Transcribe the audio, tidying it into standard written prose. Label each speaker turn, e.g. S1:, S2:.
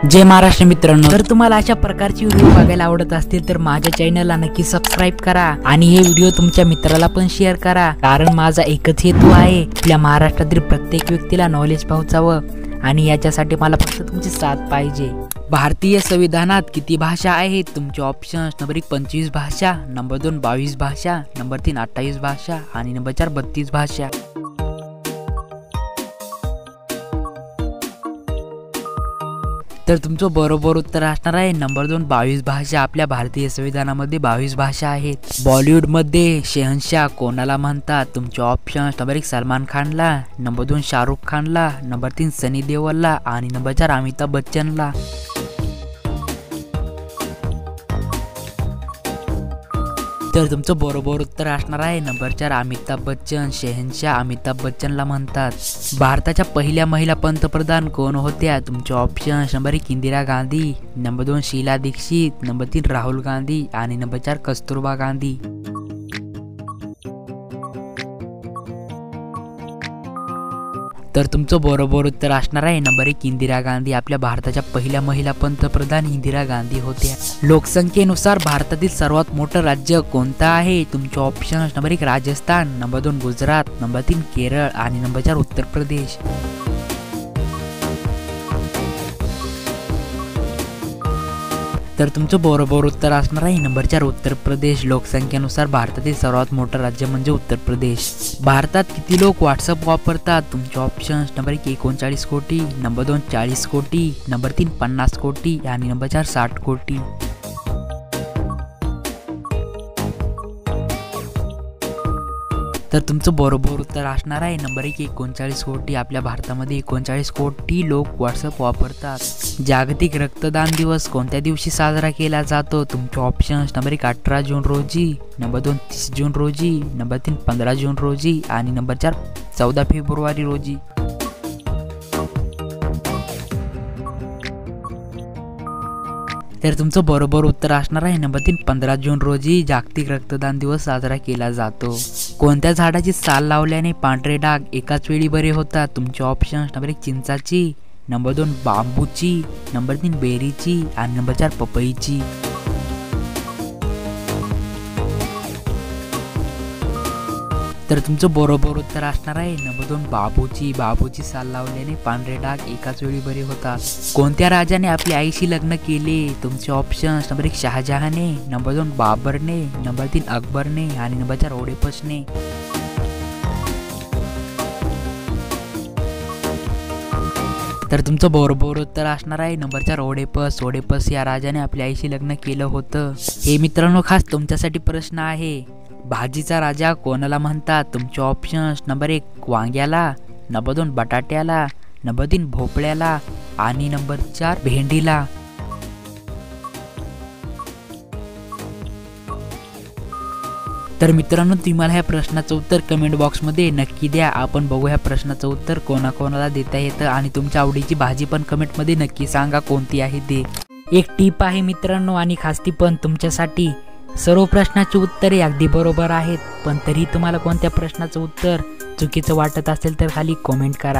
S1: जय महाराष्ट्र मित्रांनो, जर तुम्हाला अशा प्रकारची व्हिडिओ बघायला आवडत असतील तर माझ्या चॅनलला नक्की सबस्क्राइब करा आणि हे व्हिडिओ तुमच्या मित्राला पण शेअर करा, कारण माझा एकच हेतू आहे आपल्या महाराष्ट्रातील प्रत्येक व्यक्तीला नॉलेज पोहोचावं आणि याच्यासाठी मला फक्त तुमची साथ पाहिजे। भारतीय संविधानात किती भाषा आहेत? तुमचे ऑप्शन्स: नंबर 1 25 भाषा, नंबर 2 22 भाषा, नंबर 3 28 भाषा आणि नंबर 4 32 भाषा। तर तुमचं बरोबर उत्तर असणार आहे नंबर 2 22 भाषा। आपल्या भारतीय संविधानामध्ये 22 भाषा आहेत। बॉलिवूड मध्ये शहंशाह कोणाला म्हणतात? तुमचे ऑप्शन्स: नंबर 1 सलमान खानला, नंबर 2 शाहरुख खानला, नंबर 3 सनी देओलला आणि नंबर 4 अमिताभ बच्चनला। तर तुमचं बरोबर उत्तर असणार आहे नंबर 4 अमिताभ बच्चन। शहंशाह अमिताभ बच्चनला म्हणतात। भारताच्या पहिल्या महिला पंतप्रधान कोण होत्या? तुमचे options: number 1 Indira Gandhi, number 2 Sheila Dikshit, number 3 Rahul Gandhi आणि नंबर 4 कस्तुरबा गांधी। तर तुमचं बरोबर उत्तर असणार आहे नंबर 1 इंदिरा गांधी। आपल्या भारताच्या पहिल्या महिला पंतप्रधान इंदिरा गांधी होत्या। लोकसंख्येनुसार भारतातील सर्वात मोठं राज्य कोणतं आहे? तुमचे options: number 1 Rajasthan, number 2 Gujarat, number 3 Kerala आणि नंबर 4 उत्तर प्रदेश। तर तुमचं बरोबर उत्तर असणार आहे नंबर 4 उत्तर प्रदेश। लोकसंख्येनुसार भारतातील सर्वात मोठं राज्य म्हणजे उत्तर प्रदेश। भारतात किती लोक व्हॉट्सअप वापरतात? तुमचे ऑप्शन्स: नंबर 1 39 कोटी, नंबर 2 40 कोटी, नंबर 3 50 कोटी आणि नंबर 4 60 कोटी। तर तुमचं बरोबर उत्तर असणार आहे नंबर 1 39 कोटी। आपल्या भारतामध्ये 39 कोटी लोक व्हॉट्सअप वापरतात। जागतिक रक्तदान दिवस कोणत्या दिवशी साजरा केला जातो? तुमचे ऑप्शन्स: नंबर 1 18 जून रोजी, नंबर 2 30 जून रोजी, नंबर 3 15 जून रोजी आणि नंबर 4 14 फेब्रुवारी रोजी। तर तुमचं बरोबर उत्तर असणार आहे नंबर 3 15 जून रोजी जागतिक रक्तदान दिवस साजरा केला जातो। कोणत्या झाडाची साल लावल्याने पांढरे डाग एकाच वेळी बरे होतात? तुमचे ऑप्शन्स: नंबर 1 चिंचाची, नंबर 2 बांबूची, नंबर 3 बेरीची आणि नंबर 4 पपईची। तर तुमचं बरोबर उत्तर असणार आहे नंबर 2 बांबूची साल लावल्याने पांढरे डाग एकाच वेळी बरे होतात। कोणत्या राजाने आपल्या आईशी लग्न केले? तुमचे ऑप्शन्स: नंबर 1 शहाजहाने, नंबर 2 बाबरने, नंबर 3 अकबरने आणि नंबर 4 ओडेपसने। तर तुमचं बरोबर उत्तर असणार आहे नंबर 4 ओडेपस या राजाने आपल्या आईशी लग्न केलं होतं। हे मित्रांनो खास तुमच्यासाठी प्रश्न आहे। भाजीचा राजा कोणाला म्हणतात? तुमचे ऑप्शन्स: नंबर 1 वांग्याला, नंबर 2 बटाट्याला, नंबर 3 भोपळ्याला आणि नंबर 4 भेंडीला। तर मित्रांनो तुम्हाला ह्या प्रश्नाचं उत्तर कमेंट बॉक्समध्ये नक्की द्या। आपण बघू ह्या प्रश्नाचं उत्तर कोणाकोणाला देता येतं आणि तुमच्या आवडीची भाजी पण कमेंटमध्ये नक्की सांगा कोणती आहे ते। एक टीप आहे मित्रांनो आणि खास ती पण तुमच्यासाठी। सर्व प्रश्नाची उत्तरे अगदी बरोबर आहेत, पण तरी तुम्हाला कोणत्या प्रश्नाचं उत्तर चुकीचं वाटत असेल तर खाली कमेंट करा।